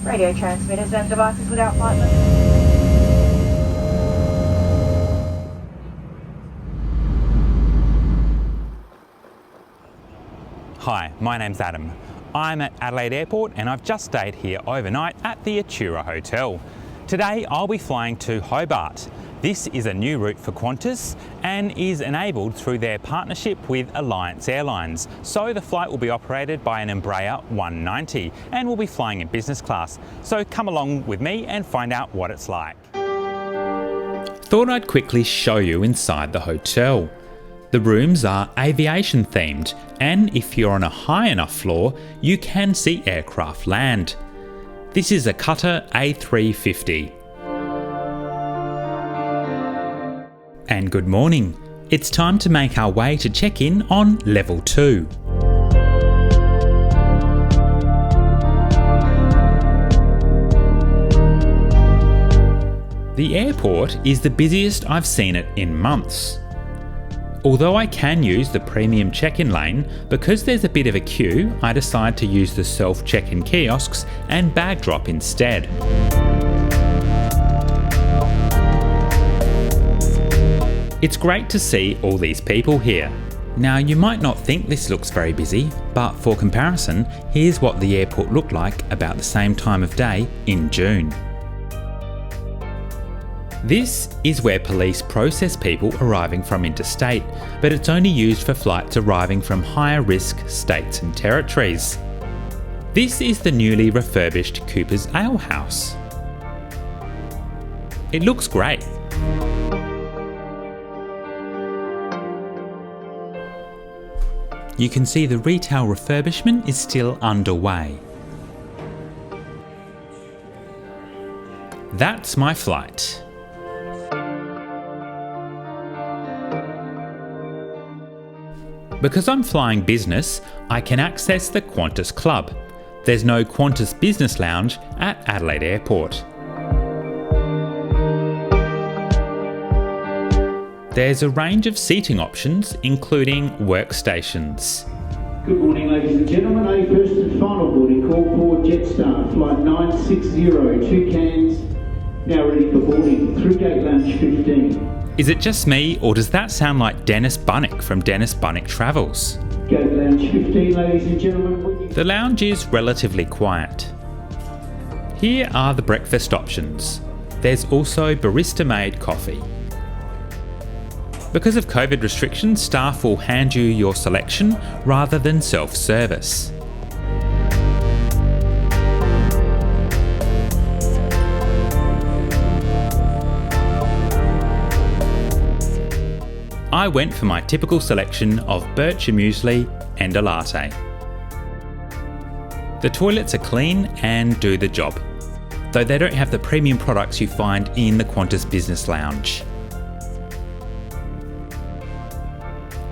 radio transmitters and devices without flight mode. Hi, my name's Adam. I'm at Adelaide Airport and I've just stayed here overnight at the Atura Hotel. Today I'll be flying to Hobart. This is a new route for Qantas and is enabled through their partnership with Alliance Airlines. So the flight will be operated by an Embraer E190 and we'll be flying in business class. So come along with me and find out what it's like. Thought I'd quickly show you inside the hotel. The rooms are aviation themed, and if you're on a high enough floor, you can see aircraft land. This is a Qatar A350. And good morning. It's time to make our way to check in on level 2. The airport is the busiest I've seen it in months. Although I can use the premium check-in lane, because there's a bit of a queue, I decide to use the self-check-in kiosks and bag drop instead. It's great to see all these people here. Now you might not think this looks very busy, but for comparison, here's what the airport looked like about the same time of day in June. This is where police process people arriving from interstate, but it's only used for flights arriving from higher risk states and territories. This is the newly refurbished Cooper's Ale House. It looks great. You can see the retail refurbishment is still underway. That's my flight. Because I'm flying business, I can access the Qantas Club. There's no Qantas Business Lounge at Adelaide Airport. There's a range of seating options, including workstations. Good morning, ladies and gentlemen. A first and final boarding call for Jetstar, flight 960, 2 cans, now ready for boarding, through gate lounge 15. Is it just me, or does that sound like Dennis Bunnick from Dennis Bunnick Travels? Gate lounge 15, ladies and gentlemen. The lounge is relatively quiet. Here are the breakfast options. There's also barista-made coffee. Because of COVID restrictions, staff will hand you your selection rather than self-service. I went for my typical selection of birch muesli and a latte. The toilets are clean and do the job, though they don't have the premium products you find in the Qantas Business Lounge.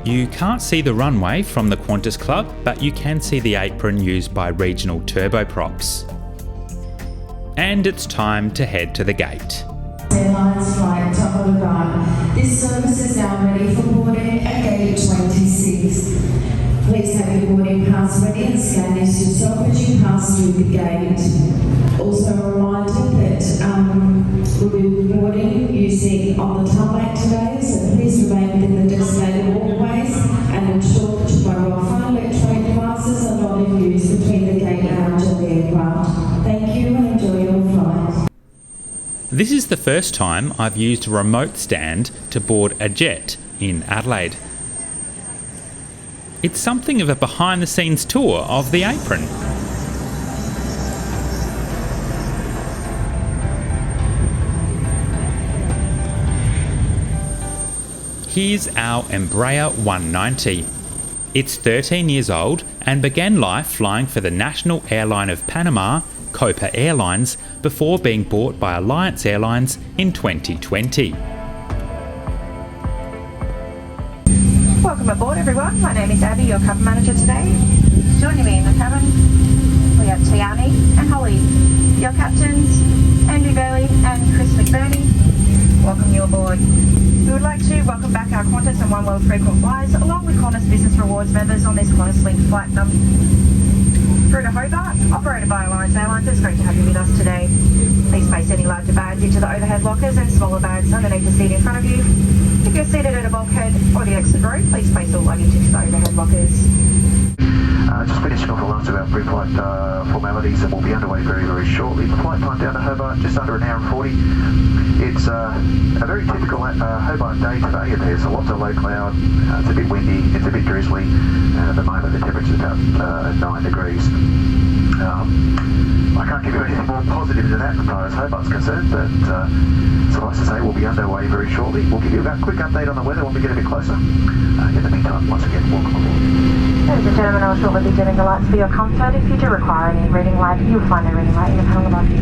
You can't see the runway from the Qantas Club, but you can see the apron used by regional turboprops. And it's time to head to the gate. Airlines flight to Hobart. This service is now ready for boarding at gate 26. Please have your boarding pass ready and scan this yourself as you pass through the gate. Also a reminder that we'll be boarding using on the tarmac today, so please remain within the designated walkways and ensure that your mobile phone electronic devices are not in use between the gate lounge and the aircraft. Thank you and enjoy your flight. This is the first time I've used a remote stand to board a jet in Adelaide. It's something of a behind-the-scenes tour of the apron. Here's our Embraer E190. It's 13 years old and began life flying for the national airline of Panama, Copa Airlines, before being bought by Alliance Airlines in 2020. Welcome aboard everyone, my name is Abby, your cabin manager today. Joining me in the cabin, we have Tiani and Holly, your captains, Andrew Bailey and Chris McBurney. Welcome you aboard. We would like to welcome back our Qantas and One World frequent flyers along with Qantas Business Rewards members on this QantasLink flight through to Hobart, operated by Alliance Airlines. It's great to have you with us. overhead lockers and smaller bags underneath the seat in front of you. If you're seated at a bulkhead or the exit row, please place all luggage into the overhead lockers. Just finishing off the last of our pre-flight formalities, and we'll be underway very, very shortly. The flight time down to Hobart, just under an hour and 40. It's a very typical Hobart day today. There's lots of low cloud, it's a bit windy, it's a bit drizzly, and at the moment the temperature's about 9 degrees. I can't give you anything more positive than that as far as Hobart's concerned, but suffice to say we'll be underway very shortly. We'll give you a quick update on the weather when we get a bit closer. In the meantime, once again, welcome aboard. Ladies and gentlemen, I'll shortly be dimming the lights for your comfort. If you do require any reading light, you'll find a reading light in the panel above you.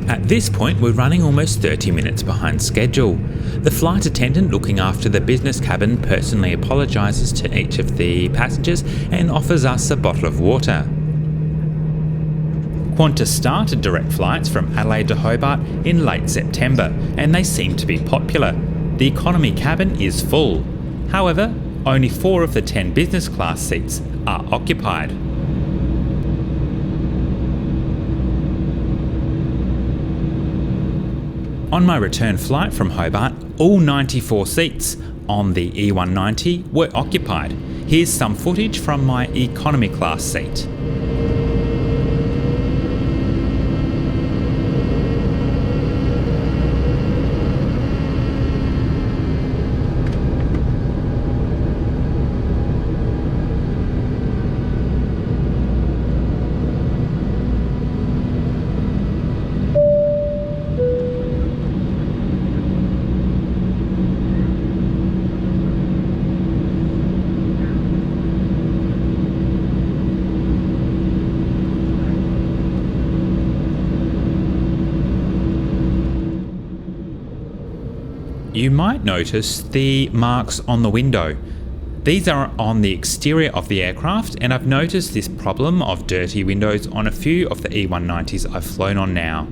At this point, we're running almost 30 minutes behind schedule. The flight attendant looking after the business cabin personally apologises to each of the passengers and offers us a bottle of water. Qantas started direct flights from Adelaide to Hobart in late September, and they seem to be popular. The economy cabin is full. However, only 4 of the 10 business class seats are occupied. On my return flight from Hobart, all 94 seats on the E190 were occupied. Here's some footage from my economy class seat. You might notice the marks on the window. These are on the exterior of the aircraft, and I've noticed this problem of dirty windows on a few of the E190s I've flown on now.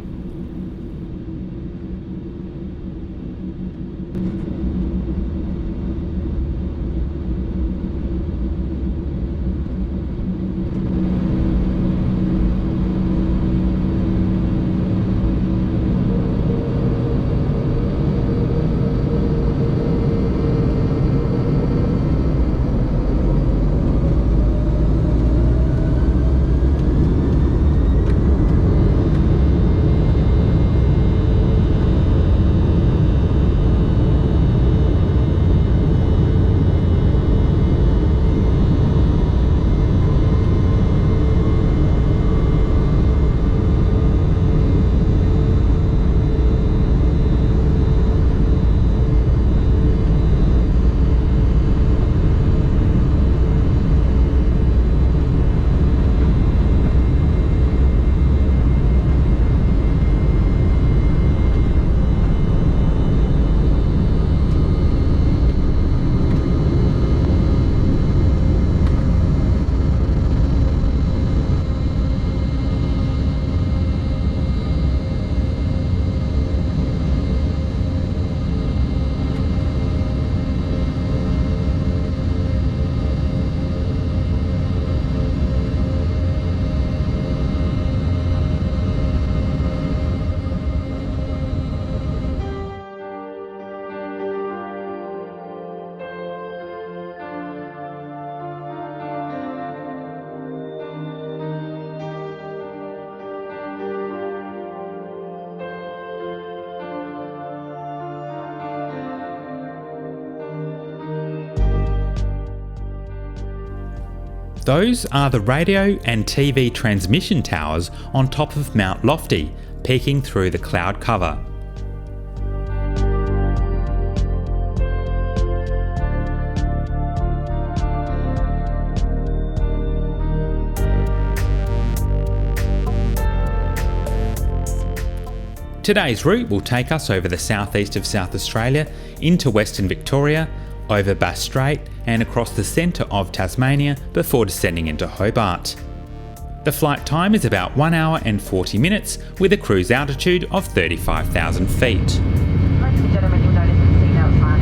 Those are the radio and TV transmission towers on top of Mount Lofty, peeking through the cloud cover. Today's route will take us over the southeast of South Australia, into Western Victoria, over Bass Strait and across the centre of Tasmania before descending into Hobart. The flight time is about 1 hour and 40 minutes with a cruise altitude of 35,000 feet. Ladies and gentlemen, you'll notice that the seatbelt sign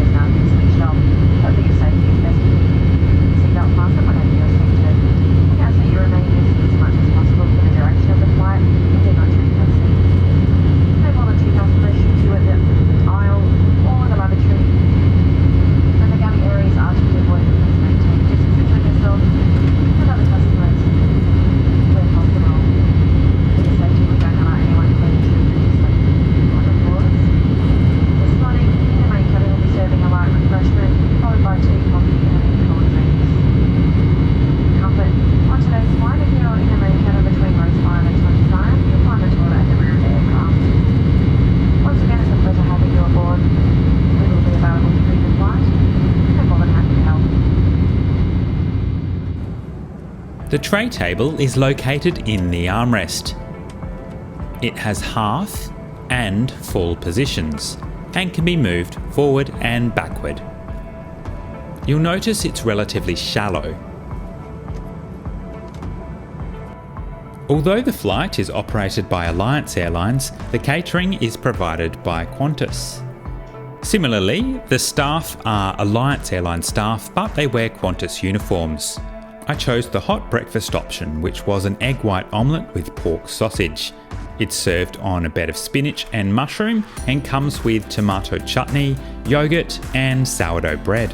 The tray table is located in the armrest. It has half and full positions and can be moved forward and backward. You'll notice it's relatively shallow. Although the flight is operated by Alliance Airlines, the catering is provided by Qantas. Similarly, the staff are Alliance Airlines staff, but they wear Qantas uniforms. I chose the hot breakfast option, which was an egg white omelette with pork sausage. It's served on a bed of spinach and mushroom and comes with tomato chutney, yogurt and sourdough bread.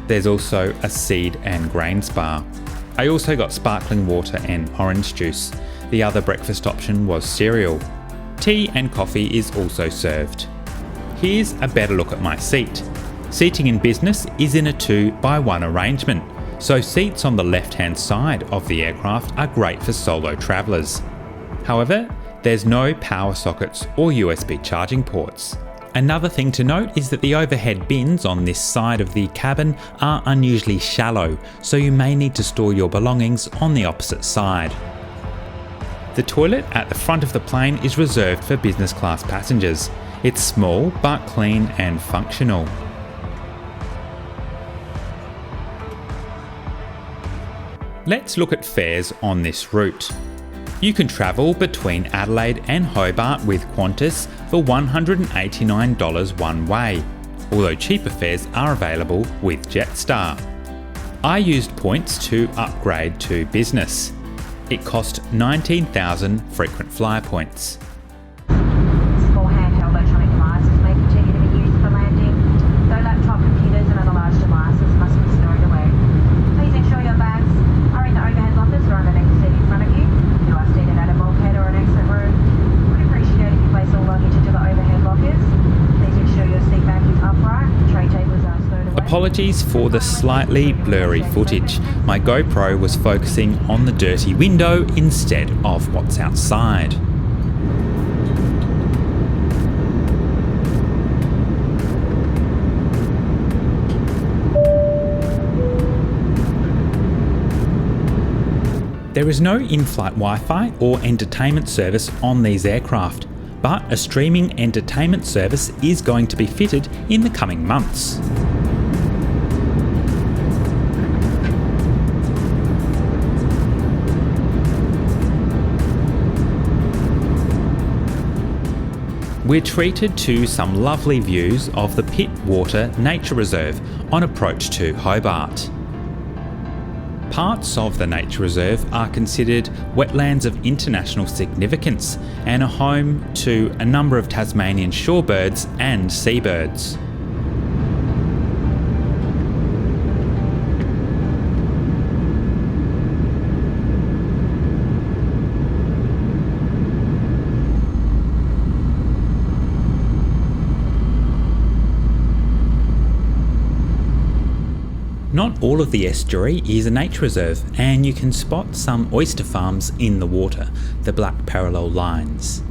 There's also a seed and grains bar. I also got sparkling water and orange juice. The other breakfast option was cereal. Tea and coffee is also served. Here's a better look at my seat. Seating in business is in a 2-by-1 arrangement, so seats on the left-hand side of the aircraft are great for solo travellers. However, there's no power sockets or USB charging ports. Another thing to note is that the overhead bins on this side of the cabin are unusually shallow, so you may need to store your belongings on the opposite side. The toilet at the front of the plane is reserved for business class passengers. It's small but clean and functional. Let's look at fares on this route. You can travel between Adelaide and Hobart with Qantas for $189 one way, although cheaper fares are available with Jetstar. I used points to upgrade to business. It cost 19,000 frequent flyer points. Small handheld electronic devices may continue to be used for landing, though laptop computers and other large devices must be stowed away. Please ensure your bags are in the overhead lockers or underneath the seat in front of you. If you are seated at a bulkhead or an exit room, we'd appreciate if you place all luggage into the overhead lockers. Please ensure your seat back is upright, tray tables are stowed away. Apologies for the slightly blurry footage. My GoPro was focusing on the dirty window instead of what's outside. There is no in-flight Wi-Fi or entertainment service on these aircraft, but a streaming entertainment service is going to be fitted in the coming months. We're treated to some lovely views of the Pitt Water Nature Reserve on approach to Hobart. Parts of the nature reserve are considered wetlands of international significance and are home to a number of Tasmanian shorebirds and seabirds. Not all of the estuary is a nature reserve, and you can spot some oyster farms in the water, the black parallel lines.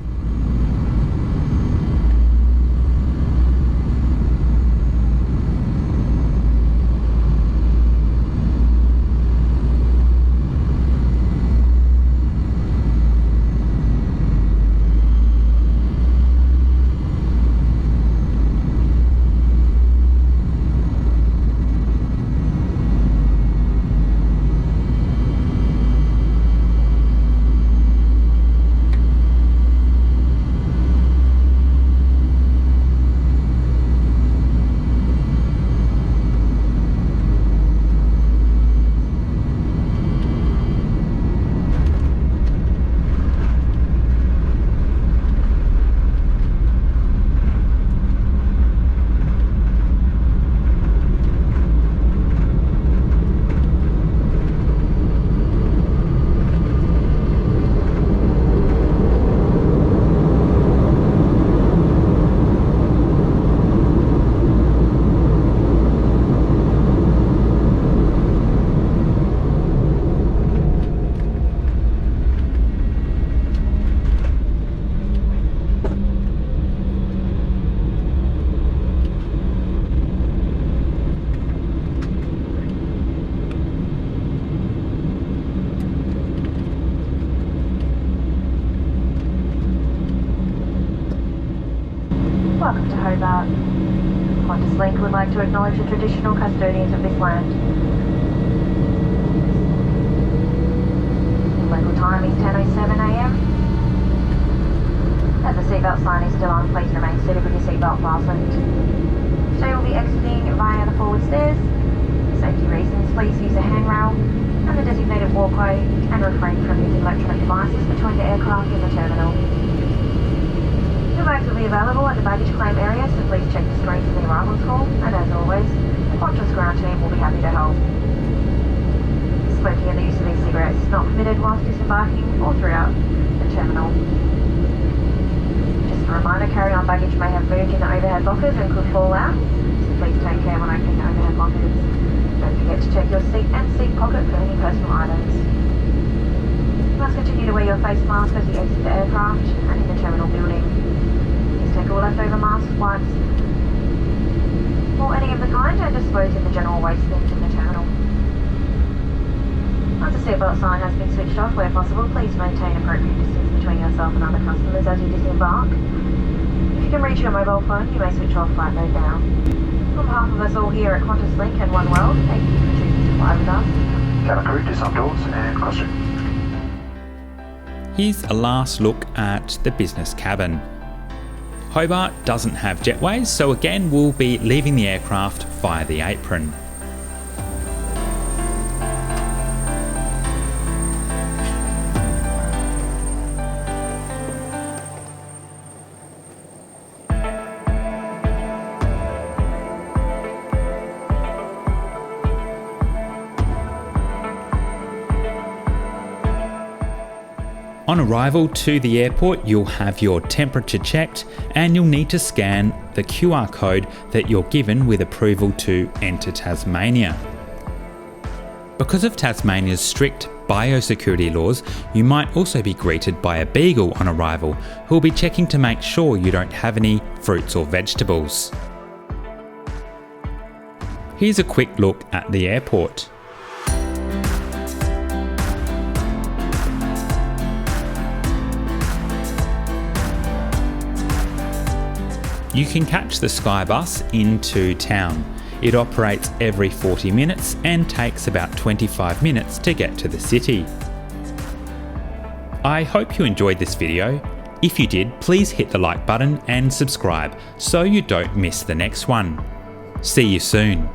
Welcome to Hobart. QantasLink would like to acknowledge the traditional custodians of this land. The local time is 10:07 a.m. As the seatbelt sign is still on, please remain seated with your seatbelt fastened. Today we'll be exiting via the forward stairs. For safety reasons, please use a handrail and the designated walkway and refrain from using electronic devices between the aircraft and the terminal. Your bags will be available at the baggage claim area, so please check the screens in the arrivals hall, and as always, the Qantas ground team will be happy to help. Smoking and the use of e-cigarettes is not permitted whilst disembarking or throughout the terminal. Just a reminder, carry-on baggage may have moved in the overhead lockers and could fall out, so please take care when opening the overhead lockers. Don't forget to check your seat and seat pocket for any personal items. You must continue to wear your face mask as you exit the aircraft and in the terminal building. Please take all leftover masks, wipes, or any of the kind and dispose in the general waste bins in the terminal. Once the seatbelt sign has been switched off where possible, please maintain appropriate distance between yourself and other customers as you disembark. If you can reach your mobile phone, you may switch off flight mode now. On behalf of us all here at QantasLink and One World, thank you for choosing to fly with us. Cabin crew, disarm doors and crossroom. Here's a last look at the business cabin. Hobart doesn't have jetways, so again we'll be leaving the aircraft via the apron. On arrival to the airport, you'll have your temperature checked and you'll need to scan the QR code that you're given with approval to enter Tasmania. Because of Tasmania's strict biosecurity laws, you might also be greeted by a beagle on arrival who will be checking to make sure you don't have any fruits or vegetables. Here's a quick look at the airport. You can catch the Sky Bus into town. It operates every 40 minutes and takes about 25 minutes to get to the city. I hope you enjoyed this video. If you did, please hit the like button and subscribe so you don't miss the next one. See you soon.